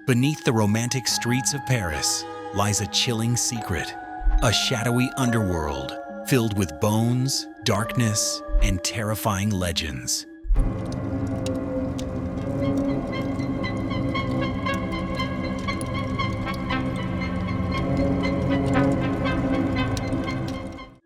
Beneath the romantic streets of Paris lies a chilling secret, a shadowy underworld filled with bones, darkness, and terrifying legends.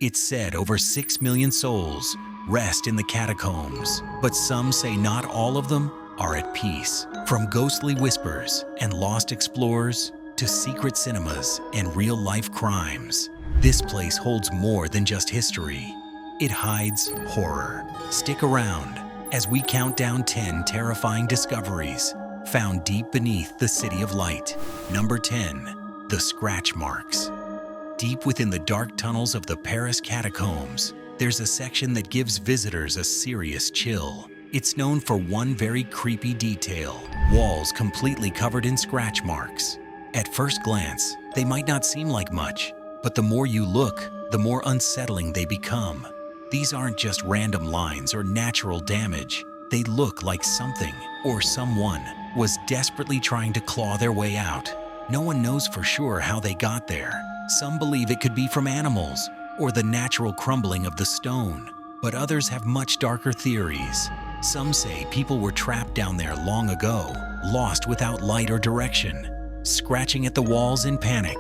It's said over 6 million souls rest in the catacombs, but some say not all of them are at peace. From ghostly whispers and lost explorers to secret cinemas and real-life crimes, this place holds more than just history. It hides horror. Stick around as we count down 10 terrifying discoveries found deep beneath the City of Light. Number 10, the scratch marks. Deep within the dark tunnels of the Paris Catacombs, there's a section that gives visitors a serious chill. It's known for one very creepy detail: walls completely covered in scratch marks. At first glance, they might not seem like much, but the more you look, the more unsettling they become. These aren't just random lines or natural damage. They look like something or someone was desperately trying to claw their way out. No one knows for sure how they got there. Some believe it could be from animals or the natural crumbling of the stone, but others have much darker theories. Some say people were trapped down there long ago, lost without light or direction, scratching at the walls in panic.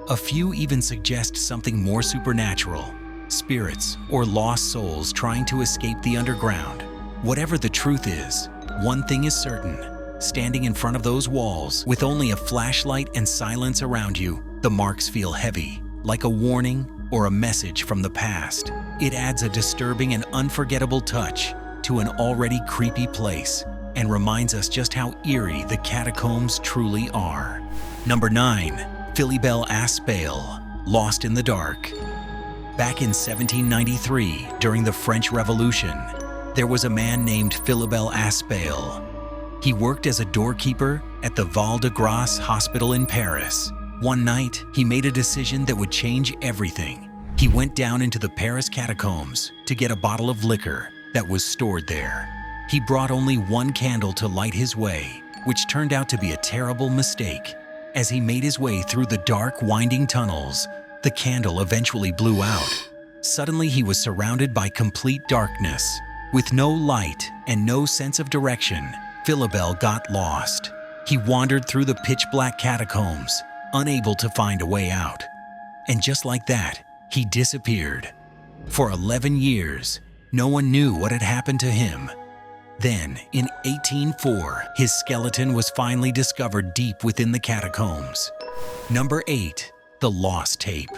A few even suggest something more supernatural, spirits or lost souls trying to escape the underground. Whatever the truth is, one thing is certain: standing in front of those walls with only a flashlight and silence around you, the marks feel heavy, like a warning or a message from the past. It adds a disturbing and unforgettable touch to an already creepy place and reminds us just how eerie the catacombs truly are. Number 9, Philibert Aspairt, Lost in the Dark. Back in 1793, during the French Revolution, there was a man named Philibert Aspairt. He worked as a doorkeeper at the Val-de-Grâce hospital in Paris. One night, he made a decision that would change everything. He went down into the Paris catacombs to get a bottle of liquor that was stored there. He brought only one candle to light his way, which turned out to be a terrible mistake. As he made his way through the dark, winding tunnels, the candle eventually blew out. Suddenly, he was surrounded by complete darkness. With no light and no sense of direction, Philibert got lost. He wandered through the pitch-black catacombs, unable to find a way out. And just like that, he disappeared. For 11 years, no one knew what had happened to him. Then, in 1804, his skeleton was finally discovered deep within the catacombs. Number 8, the lost tape.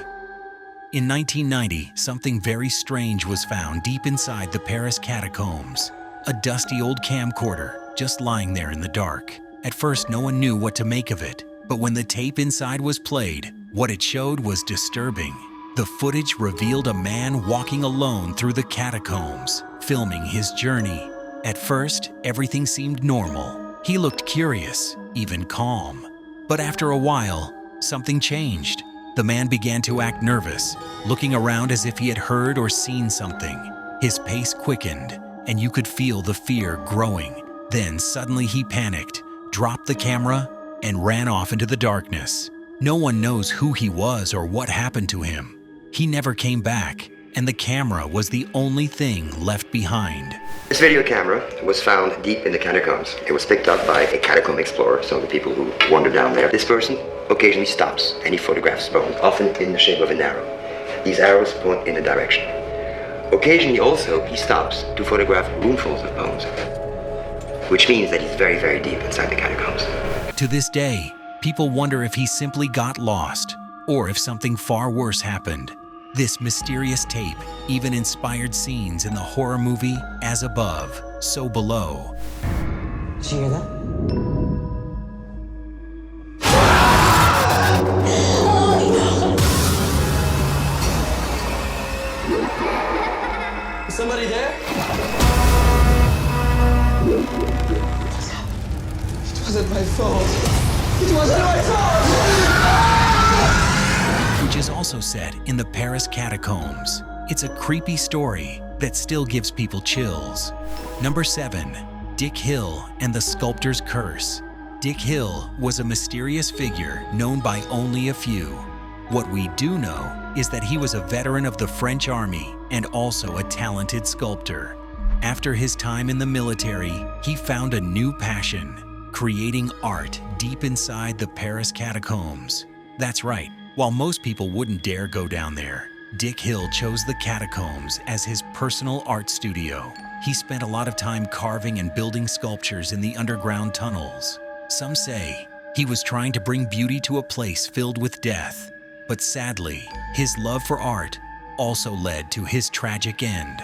In 1990, something very strange was found deep inside the Paris catacombs. A dusty old camcorder, just lying there in the dark. At first, no one knew what to make of it, but when the tape inside was played, what it showed was disturbing. The footage revealed a man walking alone through the catacombs, filming his journey. At first, everything seemed normal. He looked curious, even calm. But after a while, something changed. The man began to act nervous, looking around as if he had heard or seen something. His pace quickened, and you could feel the fear growing. Then suddenly he panicked, dropped the camera, and ran off into the darkness. No one knows who he was or what happened to him. He never came back, and the camera was the only thing left behind. This video camera was found deep in the catacombs. It was picked up by a catacomb explorer, so the people who wander down there. This person occasionally stops and he photographs bones, often in the shape of an arrow. These arrows point in a direction. Occasionally also he stops to photograph roomfuls of bones, which means that he's very, very deep inside the catacombs. To this day, people wonder if he simply got lost or if something far worse happened. This mysterious tape even inspired scenes in the horror movie As Above, So Below. Did you hear that? Is somebody there? It wasn't my fault. It wasn't my fault! Which is also set in the Paris Catacombs. It's a creepy story that still gives people chills. Number 7, Dick Hill and the Sculptor's Curse. Dick Hill was a mysterious figure known by only a few. What we do know is that he was a veteran of the French army and also a talented sculptor. After his time in the military, he found a new passion, creating art deep inside the Paris Catacombs. That's right, while most people wouldn't dare go down there, Dick Hill chose the catacombs as his personal art studio. He spent a lot of time carving and building sculptures in the underground tunnels. Some say he was trying to bring beauty to a place filled with death. But sadly, his love for art also led to his tragic end.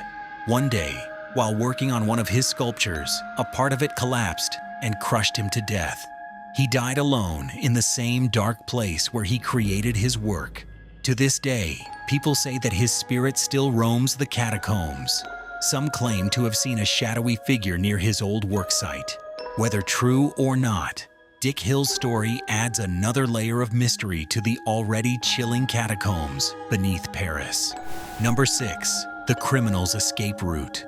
One day, while working on one of his sculptures, a part of it collapsed and crushed him to death. He died alone in the same dark place where he created his work. To this day, people say that his spirit still roams the catacombs. Some claim to have seen a shadowy figure near his old work site. Whether true or not, Dick Hill's story adds another layer of mystery to the already chilling catacombs beneath Paris. Number 6. The Criminal's Escape Route.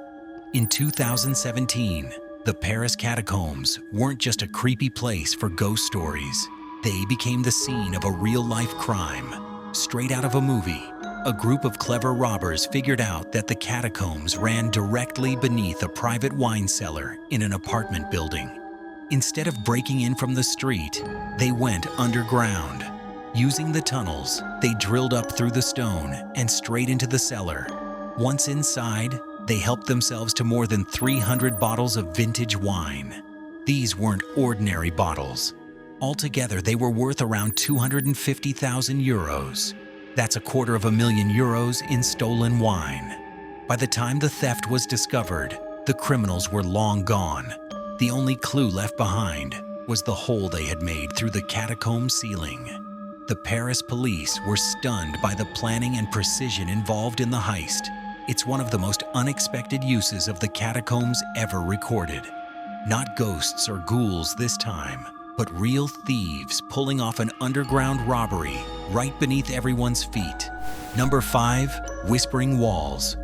In 2017, the Paris Catacombs weren't just a creepy place for ghost stories. They became the scene of a real-life crime. Straight out of a movie, a group of clever robbers figured out that the catacombs ran directly beneath a private wine cellar in an apartment building. Instead of breaking in from the street, they went underground. Using the tunnels, they drilled up through the stone and straight into the cellar. Once inside, they helped themselves to more than 300 bottles of vintage wine. These weren't ordinary bottles. Altogether, they were worth around 250,000 euros. That's €250,000 in stolen wine. By the time the theft was discovered, the criminals were long gone. The only clue left behind was the hole they had made through the catacomb ceiling. The Paris police were stunned by the planning and precision involved in the heist. It's one of the most unexpected uses of the catacombs ever recorded. Not ghosts or ghouls this time, but real thieves pulling off an underground robbery right beneath everyone's feet. Number 5. Whispering Walls.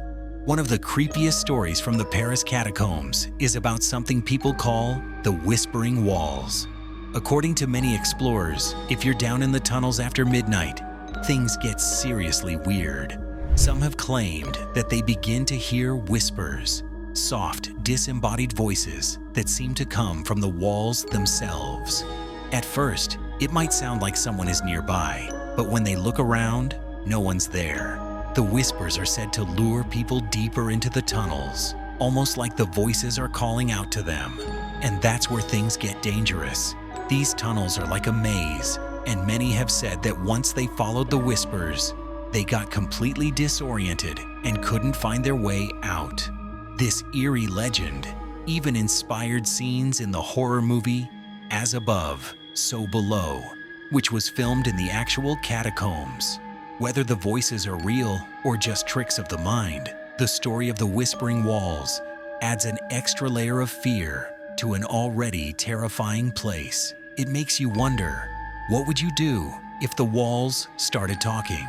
One of the creepiest stories from the Paris Catacombs is about something people call the Whispering Walls. According to many explorers, if you're down in the tunnels after midnight, things get seriously weird. Some have claimed that they begin to hear whispers, soft, disembodied voices that seem to come from the walls themselves. At first, it might sound like someone is nearby, but when they look around, no one's there. The whispers are said to lure people deeper into the tunnels, almost like the voices are calling out to them. And that's where things get dangerous. These tunnels are like a maze, and many have said that once they followed the whispers, they got completely disoriented and couldn't find their way out. This eerie legend even inspired scenes in the horror movie As Above, So Below, which was filmed in the actual catacombs. Whether the voices are real or just tricks of the mind, the story of the Whispering Walls adds an extra layer of fear to an already terrifying place. It makes you wonder, what would you do if the walls started talking?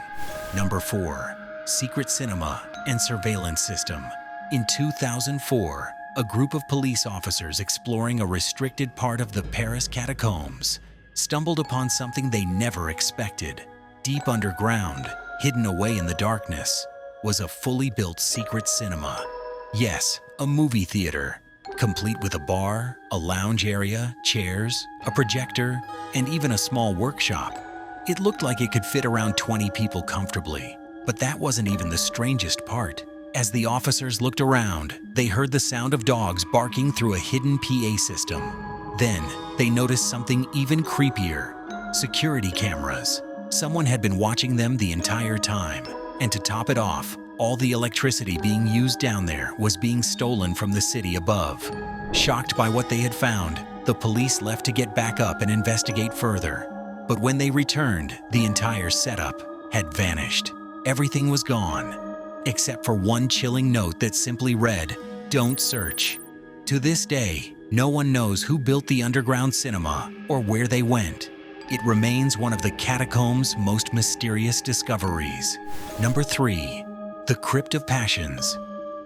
Number 4. Secret Cinema and Surveillance System. In 2004, a group of police officers exploring a restricted part of the Paris Catacombs stumbled upon something they never expected. Deep underground, hidden away in the darkness, was a fully built secret cinema. Yes, a movie theater, complete with a bar, a lounge area, chairs, a projector, and even a small workshop. It looked like it could fit around 20 people comfortably, but that wasn't even the strangest part. As the officers looked around, they heard the sound of dogs barking through a hidden PA system. Then, they noticed something even creepier: security cameras. Someone had been watching them the entire time, and to top it off, all the electricity being used down there was being stolen from the city above. Shocked by what they had found, the police left to get back up and investigate further. But when they returned, the entire setup had vanished. Everything was gone, except for one chilling note that simply read, "Don't search." To this day, no one knows who built the underground cinema or where they went. It remains one of the catacombs' most mysterious discoveries. Number 3. The Crypt of Passions.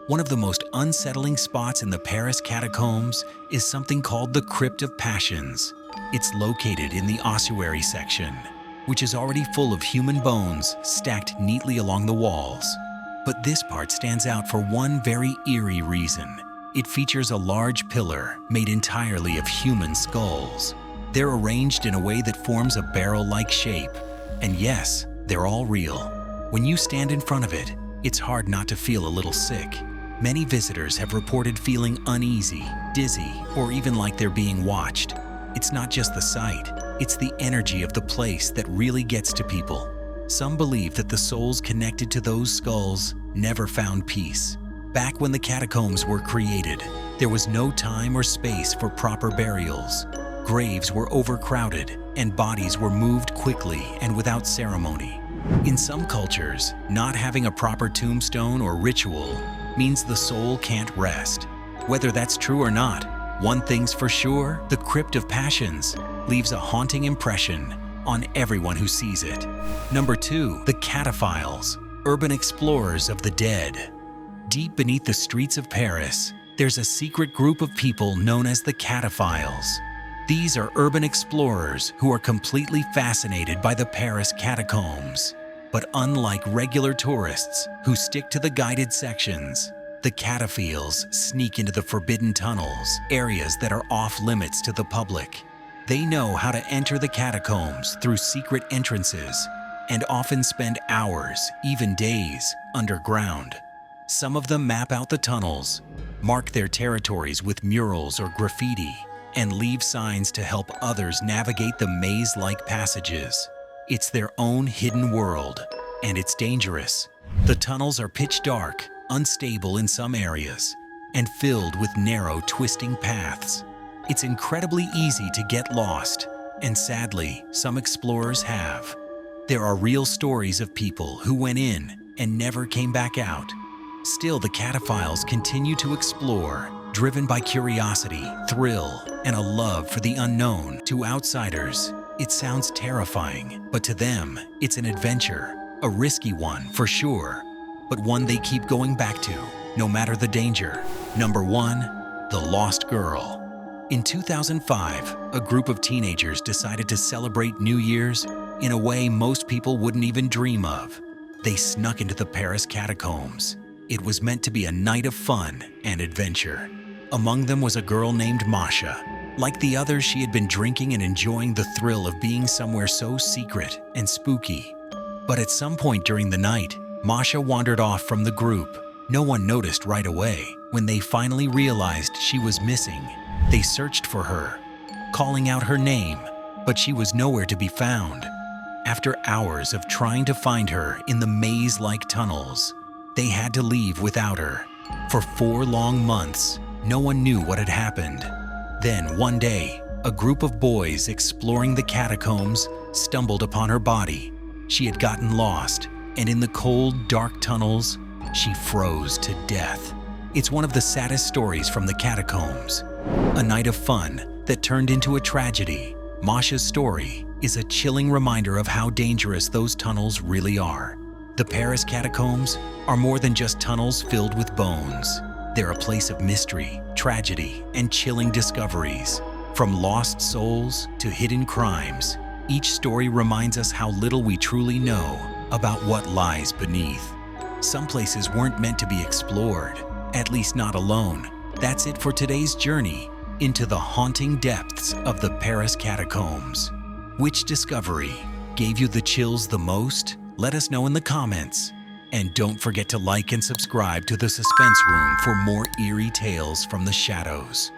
One of the most unsettling spots in the Paris Catacombs is something called the Crypt of Passions. It's located in the ossuary section, which is already full of human bones stacked neatly along the walls. But this part stands out for one very eerie reason. It features a large pillar made entirely of human skulls. They're arranged in a way that forms a barrel-like shape. And yes, they're all real. When you stand in front of it, it's hard not to feel a little sick. Many visitors have reported feeling uneasy, dizzy, or even like they're being watched. It's not just the sight, it's the energy of the place that really gets to people. Some believe that the souls connected to those skulls never found peace. Back when the catacombs were created, there was no time or space for proper burials. Graves were overcrowded, and bodies were moved quickly and without ceremony. In some cultures, not having a proper tombstone or ritual means the soul can't rest. Whether that's true or not, one thing's for sure, the Crypt of Passions leaves a haunting impression on everyone who sees it. Number 2, the Cataphiles, urban explorers of the dead. Deep beneath the streets of Paris, there's a secret group of people known as the Cataphiles. These are urban explorers who are completely fascinated by the Paris Catacombs. But unlike regular tourists who stick to the guided sections, the Cataphiles sneak into the forbidden tunnels, areas that are off limits to the public. They know how to enter the catacombs through secret entrances and often spend hours, even days, underground. Some of them map out the tunnels, mark their territories with murals or graffiti, and leave signs to help others navigate the maze-like passages. It's their own hidden world, and it's dangerous. The tunnels are pitch dark, unstable in some areas, and filled with narrow, twisting paths. It's incredibly easy to get lost, and sadly, some explorers have. There are real stories of people who went in and never came back out. Still, the Cataphiles continue to explore, driven by curiosity, thrill, and a love for the unknown. To outsiders, it sounds terrifying, but to them, it's an adventure, a risky one for sure, but one they keep going back to, no matter the danger. Number 1, the Lost Girl. In 2005, a group of teenagers decided to celebrate New Year's in a way most people wouldn't even dream of. They snuck into the Paris Catacombs. It was meant to be a night of fun and adventure. Among them was a girl named Masha. Like the others, she had been drinking and enjoying the thrill of being somewhere so secret and spooky. But at some point during the night, Masha wandered off from the group. No one noticed right away. When they finally realized she was missing, they searched for her, calling out her name, but she was nowhere to be found. After hours of trying to find her in the maze-like tunnels, they had to leave without her. For 4 long months, no one knew what had happened. Then one day, a group of boys exploring the catacombs stumbled upon her body. She had gotten lost, and in the cold, dark tunnels, she froze to death. It's one of the saddest stories from the catacombs. A night of fun that turned into a tragedy. Masha's story is a chilling reminder of how dangerous those tunnels really are. The Paris Catacombs are more than just tunnels filled with bones. They're a place of mystery, tragedy, and chilling discoveries. From lost souls to hidden crimes, each story reminds us how little we truly know about what lies beneath. Some places weren't meant to be explored, at least not alone. That's it for today's journey into the haunting depths of the Paris Catacombs. Which discovery gave you the chills the most? Let us know in the comments. And don't forget to like and subscribe to the Suspense Room for more eerie tales from the shadows.